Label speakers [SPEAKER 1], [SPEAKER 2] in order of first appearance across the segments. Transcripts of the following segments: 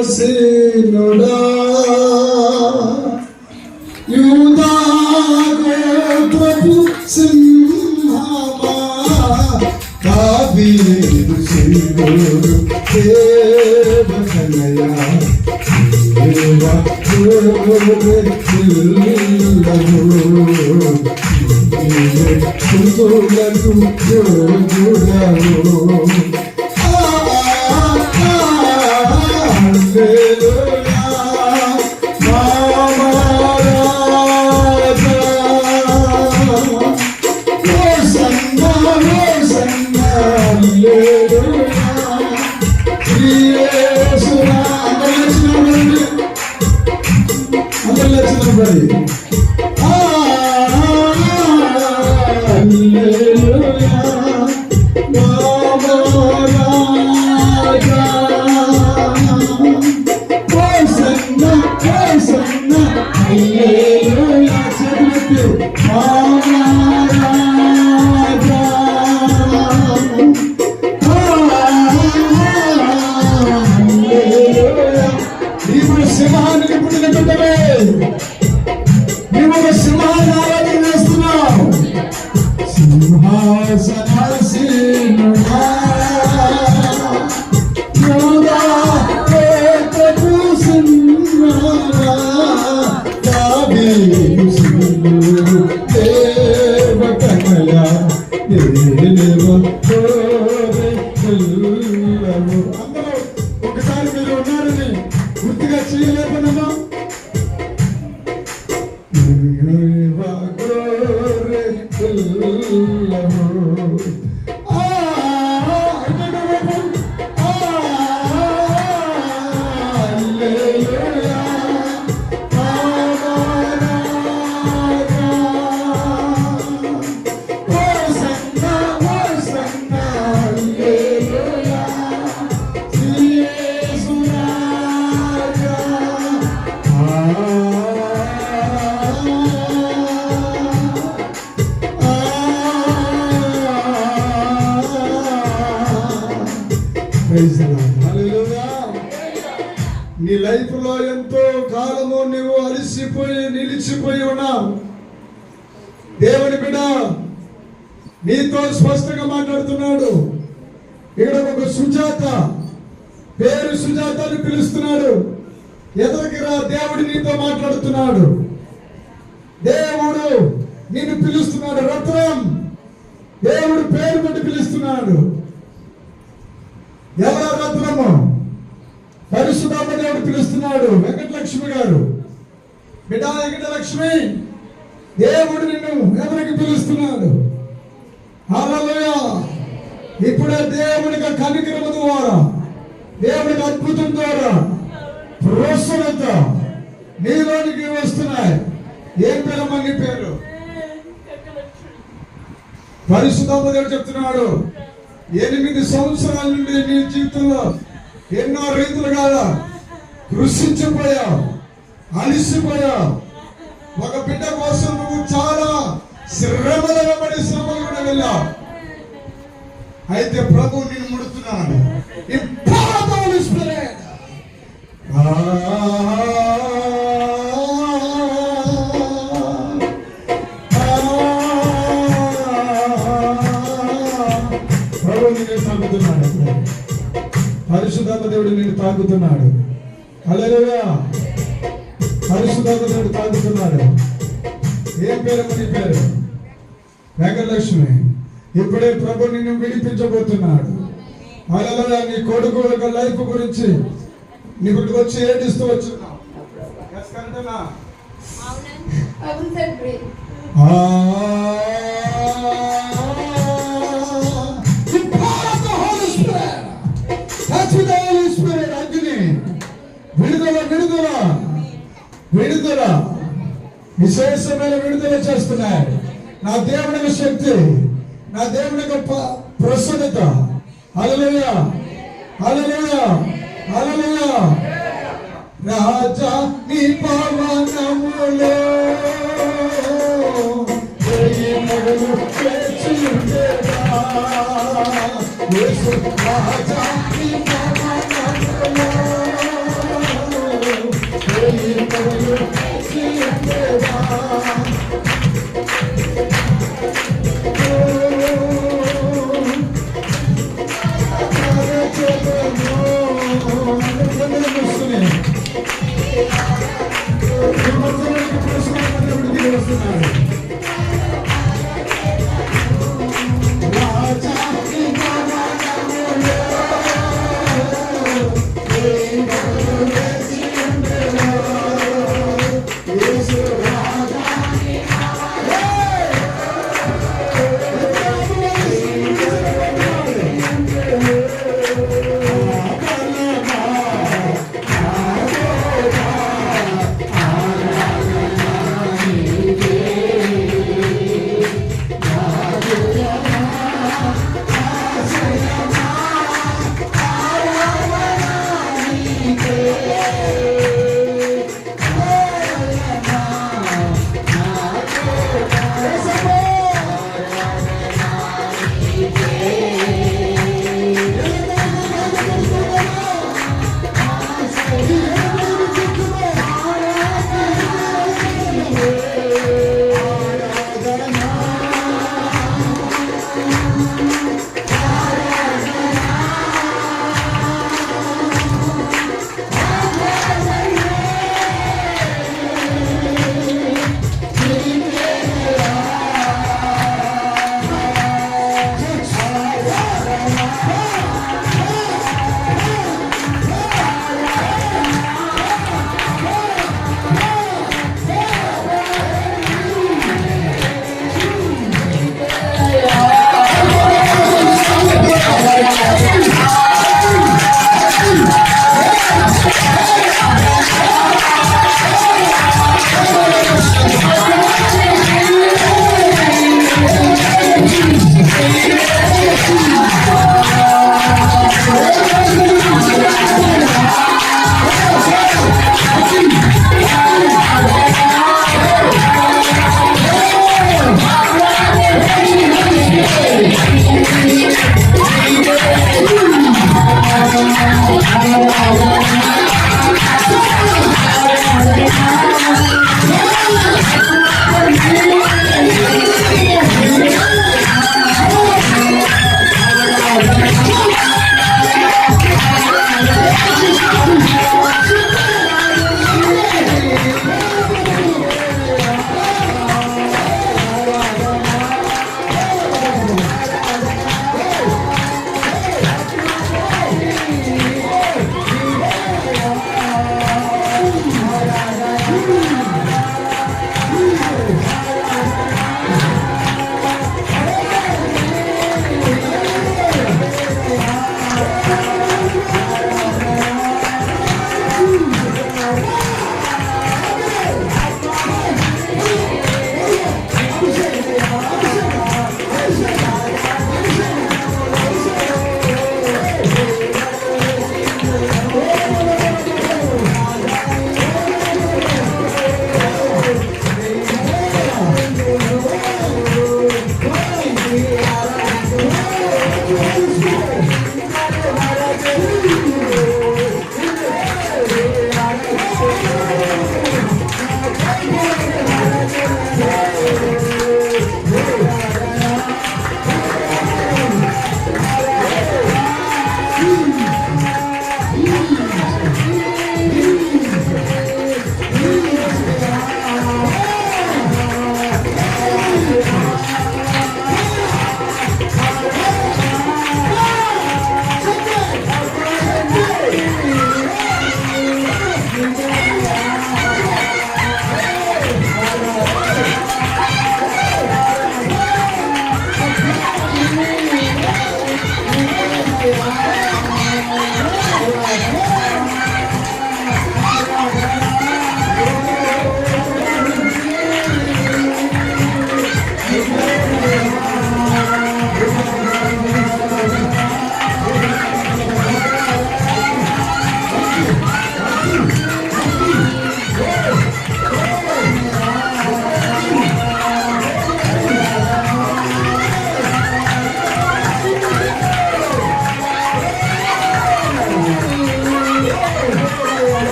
[SPEAKER 1] ఆసీనుడా యూదా గోత్రపు సింహమా దావీదు సింహుడు దేవతనయా దేవా కుంతులకు జోగుడము సింహానికి పుట్టిన బిడ్డలే, మేము ఒక సింహాన్ని ఆరాధన చేస్తున్నాం. సింహాసనాసీనుడా యూదా గోత్రపు సింహమా దావీదు సింహుడు దేవతనయా దేవా అందరూ ఒకసారి మీరు ఉన్నారని గుర్తుగా చేయలేకపోయినా నీ లైఫ్ లో ఎంతో కాలము నువ్వు అలసిపోయి నిలిచిపోయి ఉన్నావు. దేవుని బిడ్డ నీతో స్పష్టంగా మాట్లాడుతున్నాడు. ఇక్కడ ఒక సుజాత, పేరు సుజాతని పిలుస్తున్నాడు. ఎదురుకి రా, దేవుడు నీతో మాట్లాడుతున్నాడు. దేవుడు నిన్ను పిలుస్తున్నాడు. రత్నం, దేవుడు పేరు పెట్టి పిలుస్తున్నాడు. ఎవరా రత్నము? పరిశుద్ధాత్మ దేవుడు పిలుస్తున్నాడు. వెంకటలక్ష్మి గారు, బిడ్డ వెంకటలక్ష్మి, దేవుడు నిన్ను ఎవరికి పిలుస్తున్నాడు? హల్లెలూయా. ఇప్పుడే దేవునికి కనికరమ ద్వారా, దేవునికి అద్భుతం ద్వారా ప్రసన్నత నీలోనికి వస్తున్నాయి. ఏం పేరమ్మా నీ పేరు? పరిశుద్ధాత్మ దేవుడు చెప్తున్నాడు, 8 సంవత్సరాల నుండి నీ జీవితంలో ఎన్నో రీతులుగా కృషించిపోయావు, అలిసిపోయావు. ఒక బిడ్డ కోసం నువ్వు చాలా శ్రమల వెంబడి శ్రమలు కూడా వెళ్ళావు. అయితే ప్రభు నిన్ను ముడుతున్నాడు. ప్రభు నిన్ను తాకుతున్నాడు. పరిశుద్ధాత్మ దేవుడు నిన్ను తాకుతున్నాడు. హల్లెలూయా. పరిశుద్ధాత్మ దేవుడు తాకుతున్నాడు. ఏం పేరమ్మ నీ పేరు? వెంకటలక్ష్మి. ఇప్పుడే ప్రభు నిన్ను విడిపించబోతున్నాడు. హల్లెలూయా. నీ కొడుకు యొక్క లైఫ్ గురించి నీకు వచ్చి ఏడిస్తూ వచ్చున్నావు. విడుదల విడుదల విడుదల విశేషమైన విడుదల చేస్తున్నాయి. నా దేవుని శక్తి, నా దేవుని ప్రసన్నత. హల్లెలూయా, హల్లెలూయా, హల్లెలూయా. రాజా నీ పవనములో రాజా నీ పవనములో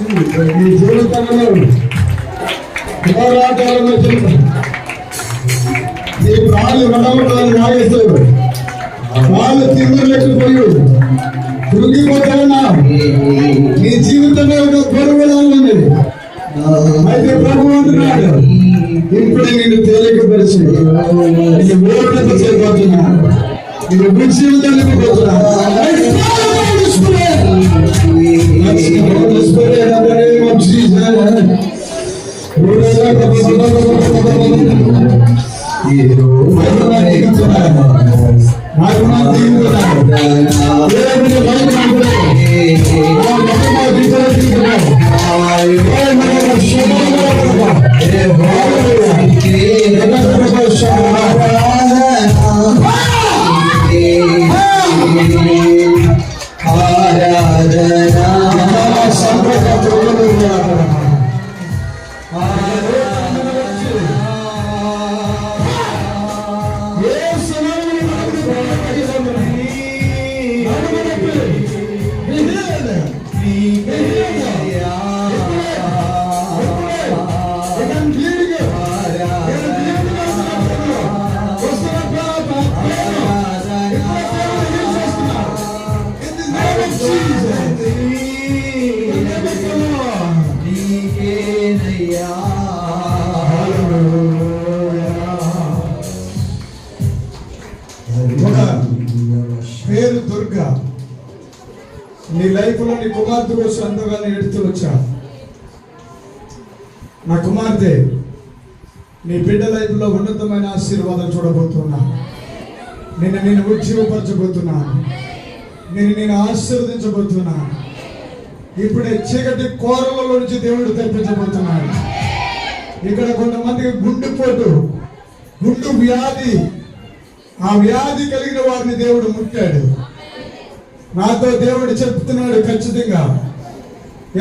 [SPEAKER 1] నీ జీవితంలో పోరాటాలను నీ కాళ్ళు నడవటాలు నాగేశాడు, వాళ్ళు తింగలేకపోయి కృంగిపోతా ఉన్నా. నీ జీవితంలో ఒక గొడవలా ఉంది. అయితే ప్రభు అంటున్నాడు, ఇప్పుడే నేను తేలికపరిచి నేను ఓటమి చేయబోతున్నా, నేను బుద్ధిని పోతున్నా. పేరు దుర్గా, నీ లైఫ్ లో నీ కుమార్తె కోసం ఎంతగానో ఎడుతూ వచ్చా. నా కుమార్తె, నీ బిడ్డ లైఫ్ లో ఉన్నతమైన ఆశీర్వాదం చూడబోతున్నా. నేను ఉజ్జీవపరచబోతున్నా, నేను ఆశీర్వదించబోతున్నా. ఇప్పుడే చీకటి కోరల నుంచి దేవుడు తెప్పించబోతున్నాడు. ఇక్కడ కొంతమందికి గుండెపోటు, గుండు వ్యాధి, ఆ వ్యాధి కలిగిన వారిని దేవుడు ముట్టాడు. నాతో దేవుడు చెప్తున్నాడు, ఖచ్చితంగా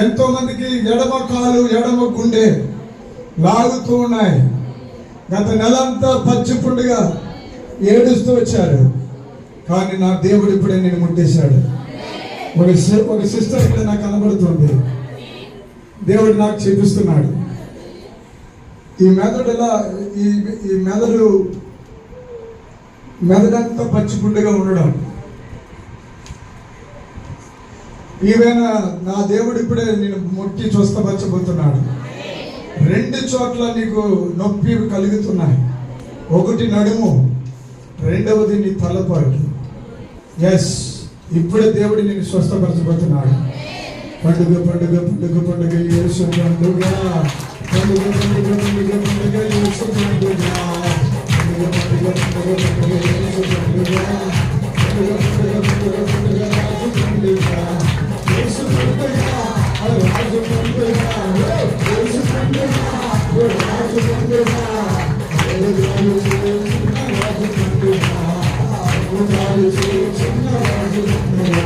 [SPEAKER 1] ఎంతో మందికి ఎడమ కాలు ఎడమ గుండె లాగుతూ ఉన్నాయి. గత నెలంతా పచ్చి పుండుగా ఏడుస్తూ వచ్చారు. కానీ నా దేవుడు ఇప్పుడే నేను ముట్టేశాడు. ఒక సిస్టర్ ఇప్పుడే నాకు కనబడుతుంది. దేవుడు నాకు చూపిస్తున్నాడు, ఈ మెదడు ఎలా, ఈ మెదడంతా పచ్చిపుండుగా ఉండడం. ఈవెన నా దేవుడు ఇప్పుడే నేను ముట్టి స్వస్థపరచబోతున్నాడు. 2 చోట్ల నీకు నొప్పి కలుగుతున్నాయి. ఒకటి నడుము, రెండవది నీ తలపాటు. ఎస్, ఇప్పుడే దేవుడు నేను స్వస్థపరచబోతున్నాడు. పండుగ పండుగ పండుగ పండుగ యేసు పండుగ, పండుగ పండుగ పండుగ పండుగ యేసు పండుగ, పండుగ పండుగ పండుగ పండుగ యేసు పండుగ, పండుగ పండుగ పండుగ పండుగ రాజు పండుగ, యేసు పండుగ, రాజు పండుగ, యేసు పండుగ, రాజు పండుగ, రాజు పండుగ, చిన్న రాజు పండుగ.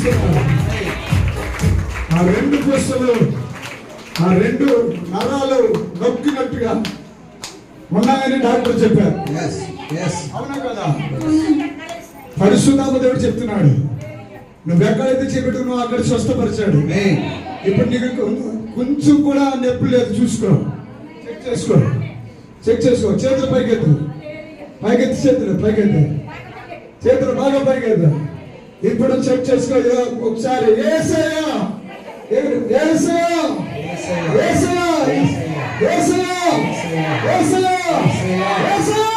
[SPEAKER 1] తీసుకున్నాడు. ఆ రెండు పూసలు, ఆ రెండు నరాలు నొక్కినట్టుగా ఉన్నాయని డాక్టర్ చెప్పారు. అవునా కదా? పరిశుద్ధాత్మ దేవుడు చెప్తున్నాడు, నువ్వెక్కడైతే చేపెట్టుకున్నావు అక్కడ స్వస్థపరిచాడు. ఇప్పుడు నీకు కొంచెం కూడా నొప్పి లేదు. చూసుకో, చెక్ చేసుకో. చేతులు పైకెత్తు, చేతులు పైకెత్తు, చేతులు బాగా పైకెత్తు. ఇప్పుడు చెక్ చేసుకో ఒకసారి. యేసయ్యా, యేసయ్యా, యేసయ్యా, యేసయ్యా, యేసయ్యా, యేసయ్యా.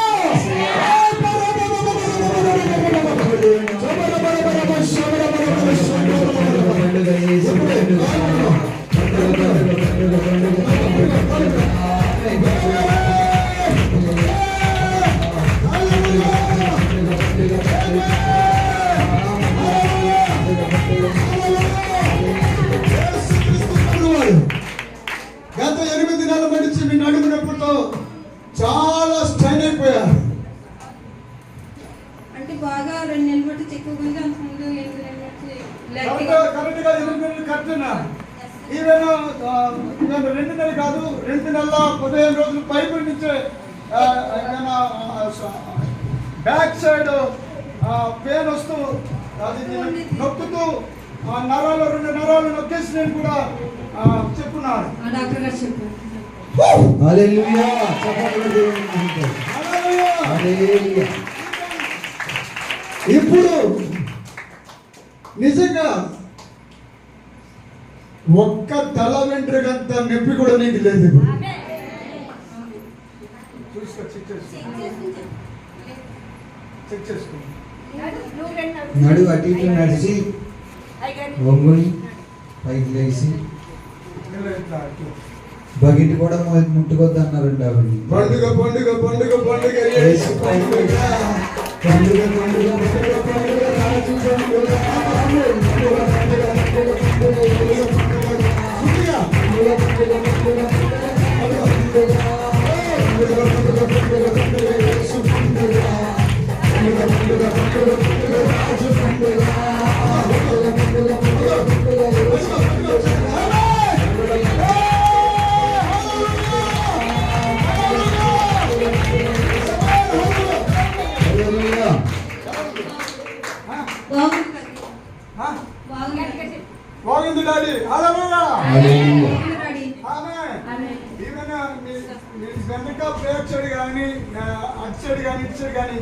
[SPEAKER 1] గత 8 నెలల నుంచి మీ నడుము నొప్పులతో చాలా స్ట్రైన్ అయిపోయారు.
[SPEAKER 2] అంటే బాగా 2 నెలలు బట్టి చెక్కుకుంది. అంతకుముందు 8 నెలల నుంచి
[SPEAKER 1] కరెక్ట్ గా 8 నెలలు కరెక్టేనా? ఈవెన్ 2 నెలలు కాదు, 2 నెలల 15 రోజులు పైపు నుంచి బ్యాక్ సైడ్ పెయిన్ వస్తూ అది నొక్కుతూ నరాలు 2 నరాలు నొక్కేసి నేను కూడా చెప్పున్నాను.
[SPEAKER 2] డాక్టర్ గారు చెప్పారు.
[SPEAKER 1] ఇప్పుడు నిజంగా ఒక్క తల వెంట్రుకంత నొప్పి కూడా నీకు లేదు. ఇప్పుడు చూసుకో, చెక్ చేసుకో.
[SPEAKER 3] నడు అటు ఇటు నడిచి వంగుని పైకి లేచి బకెట్ కూడా ముట్టుకొద్దు అన్నారండి. ఆవిడ
[SPEAKER 1] పండుగ పండుగ పండుగ పండుగ
[SPEAKER 3] యేసు పండుగ పండుగ పండుగ పండుగ రాజు పండుగ
[SPEAKER 1] బాగుంది డాడీ. హల్లెలూయా. వెనక బ్రేక్ సైడ్ కానీ అటు సైడ్ కానీ ఇటు సైడ్ కానీ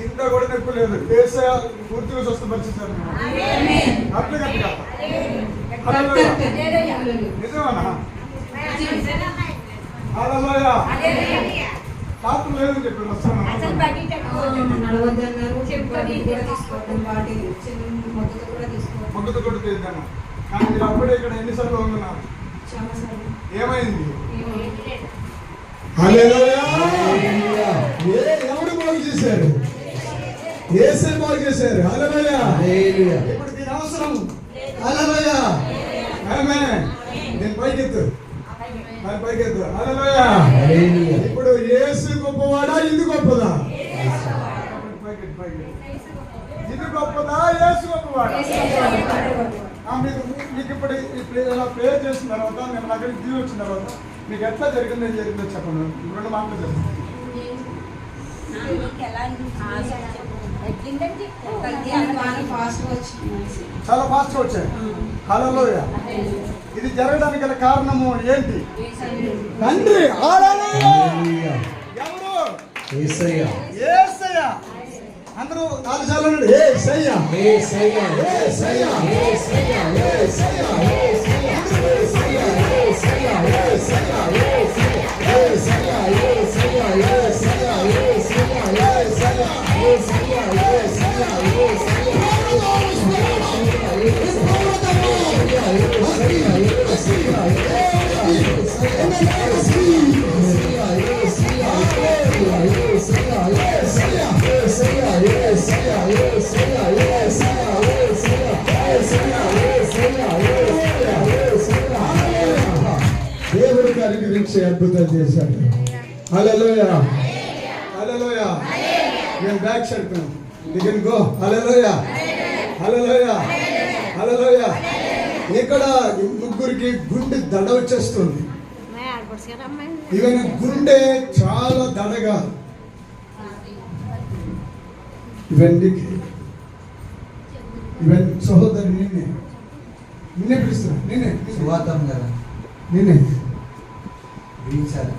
[SPEAKER 1] ఇంత కూడా నొప్పి లేదు. యేసయ్య పూర్తిగా స్వస్థపరిచేశారు. నిజమన్నా? హల్లెలూయా. డాక్టర్ లేదని చెప్పారు. మొక్కతో కూడా తీద్దాను. కానీ మీరు అప్పుడే ఇక్కడ ఎన్నిసార్లు ఉన్నారు? ఏమైంది? ఎవడు బాగు చేశారు? యేసే బాగు చేశారు. హల్లెలూయా. ఇప్పుడు దీని అవసరం. హల్లెలూయా. ఆమేన్. నేను పైకెత్తు, పైకెత్తు. హల్లెలూయా. ఇప్పుడు యేసు గొప్పవాడా? ఇది గొప్పదా? ఇది గొప్పదా? యేసు గొప్పవాడా? మీకు ఇప్పుడు ఇలా ప్రే చేసిన తర్వాత నేను దగ్గరికి దిగి వచ్చిన తర్వాత మీకు ఎట్లా జరిగిందో చెప్పండి. 2 మాటలు చెప్పండి. చాలా ఫాస్ట్ వచ్చాయి. హల్లెలూయా. ఇది జరగడానికి గల కారణము ఏంటి? తండ్రి. హల్లెలూయా. ఎవరు? యేసయ్య. యేసయ్య. అందరూ 4 సార్లు అన్నాడు. యేసయ్య, యేసయ్య, యేసయ్య, యేసయ్య, యేసయ్య, యేసయ్య, యేసయ్య, యేసయ్య, యేసయ్య, యేసయ్య, యేసయ్య, యేసయ్య, యేసయ్య, యేసయ్య, యేసయ్య, దేవుడు కనికరించి అద్భుతం చేశాడు. హల్లెలూయా. హల్లెలూయా. నేను back side you can go. Hallelujah. Hallelujah, hallelujah. ఇక్కడ ఈ ముగ్గురికి గుండె దడ వచ్చేస్తుంది. ఈవెన్ గుండె చాలా దడగా ఈవెన్ సహోదరి నిన్నే పిలుస్తున్నా, నిన్నే
[SPEAKER 3] సువార్తం కదా
[SPEAKER 1] నిన్నే
[SPEAKER 3] గ్రహించాలి.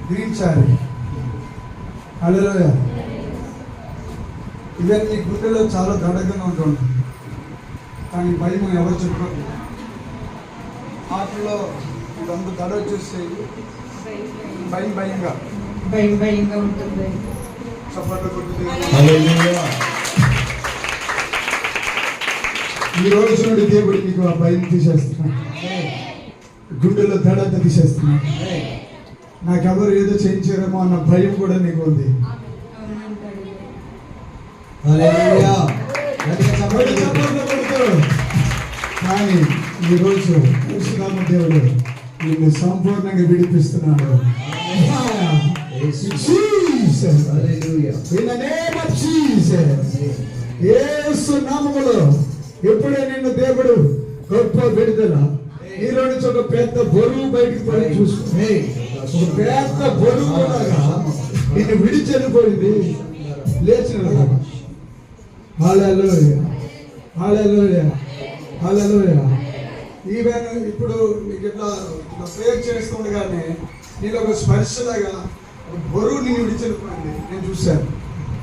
[SPEAKER 1] గ్రహించాలి. హల్లెలూయా. ఈవెన్ నీ గుండెలో చాలా దడగా ఉంటుంది, కానీ భయం ఎవరు చెప్పరు. ఆటలో ఇదంతా దడ వచ్చేసి భయంగా
[SPEAKER 2] భయంగా ఉంటుంది.
[SPEAKER 1] చప్పట్లు కొట్టుది.
[SPEAKER 3] హల్లెలూయా.
[SPEAKER 1] ఈ రోజు నుండి దేవుడు నీకు ఆ భయం తీసేస్తున్నాడు, గుండెలో దడంతా తీసేస్తున్నాడు. నాకెవరు ఏదో చేయించారేమో అన్న భయం కూడా నీకు ఉంది.
[SPEAKER 3] హల్లెలూయా. గట్టిగా చప్పట్లు కొట్టు.
[SPEAKER 1] చప్పట్లు కొడుతూ. కానీ ఈరోజు యేసునామ దేవుడు నిన్ను సంపూర్ణంగా విడిపిస్తున్నాడు. Jesus.
[SPEAKER 3] Hallelujah.
[SPEAKER 1] In the name of Jesus. యేసు నామములో ఎప్పుడే నిన్ను దేవుడు గొప్ప విడుదల, నీలో నుంచి ఒక పెద్ద బరువు బయటికి పడి చూసుకో. ఒక పెద్ద బరువు లాగా నిన్ను విడిచెళ్ళిపోయింది, లేచిన హల్లెలూయా, హల్లెలూయా, హల్లెలూయా. ఈవెన్ ఇప్పుడు నీకు ఇట్లా ప్రేయర్ చేస్తుండగానే నీలో ఒక స్పర్శలాగా ఒక బరువు నిన్ను విడిచెళ్ళిపోయింది, నేను చూశాను.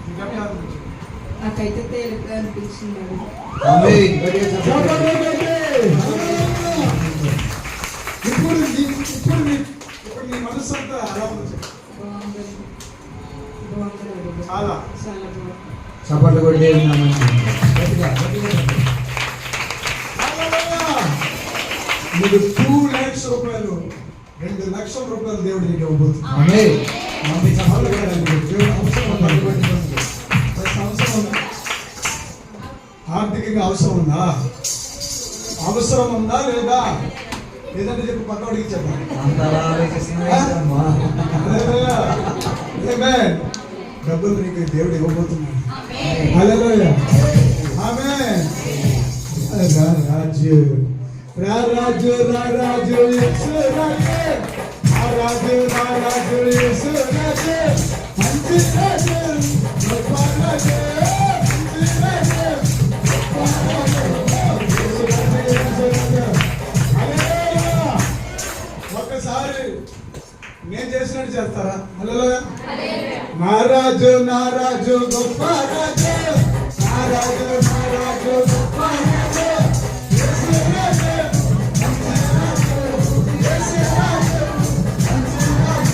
[SPEAKER 1] నీకు అనిపించింది?
[SPEAKER 2] నాకైతే తేలిగ్గా అనిపించింది.
[SPEAKER 3] ఆమేన్. గట్టిగా చప్పట్లు కొట్టు.
[SPEAKER 1] ఇప్పుడు నీ మనసు అంతా అలా ఉంది. చాలా
[SPEAKER 2] చాలా బాగుంది.
[SPEAKER 3] చప్పట్లు కొట్టి దేవుని నామానికి గట్టిగా గట్టిగా.
[SPEAKER 1] నీకు 2 లక్షల రూపాయలు, 2 లక్షల రూపాయలు దేవుడు నీకు ఇవ్వబోతుంది.
[SPEAKER 3] ఆమేన్. ఆమేన్. చప్పట్లు
[SPEAKER 1] దేవుడు
[SPEAKER 3] కొట్టండి.
[SPEAKER 1] అవసరం ఉందా? అవసరం ఉందా? ఆర్థికంగా అవసరం ఉందా? అవసరం ఉందా లేదా? లేదంటే చెప్పు, పక్కవాడికి చెప్పాలి.
[SPEAKER 3] అంతలా ఆలోచిస్తున్నాయమ్మా.
[SPEAKER 1] ఆమేన్. డబ్బులు నీకు దేవుడు ఇవ్వబోతున్నాడు. హల్లెలూయా, ఆమేన్. రాజు రారాజు రారాజు యేసు రాజు, రారాజు రారాజు యేసు రాజు, మంచి రాజు, గొప్ప రాజు, మంచి రాజు, గొప్ప రాజు, యేసు రాజు, యేసు రాజు. హల్లెలూయా. ఒక్కసారి నేను చేసినట్టు చేస్తారా? హల్లెలూయా. నా రాజు గొప్ప రాజు, నా రాజు గొప్ప రాజు, యేసు రాజు, మంచి రాజు, యేసు రాజు, మంచి రాజు,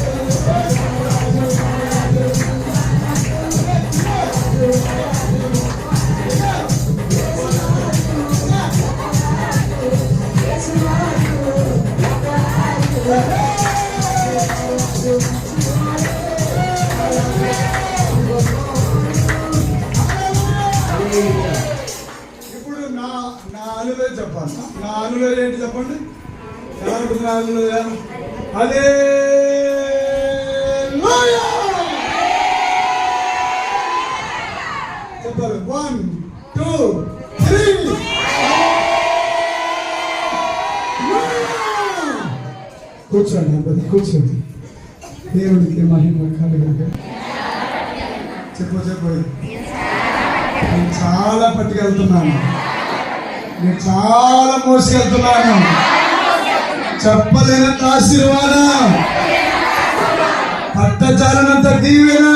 [SPEAKER 1] ఇప్పుడు నా అనులో చెప్పాలి. నా అనులో ఏంటి చెప్పండి? ఎలా ఉంటుంది నా అనులో? హల్లెలూయా చెప్పాలి. 1 2 3. కూర్చోండి, అబ్బాయి కూర్చోండి. దేవుడికి మహిమ కలుగుగా. చెప్పు నేను చాలా పట్టుకెళ్తున్నాను, నేను చాలా మోసుకెళ్తున్నాను. చెప్పలేనంత ఆశీర్వాదం, పట్టచాలనంత దీవెన,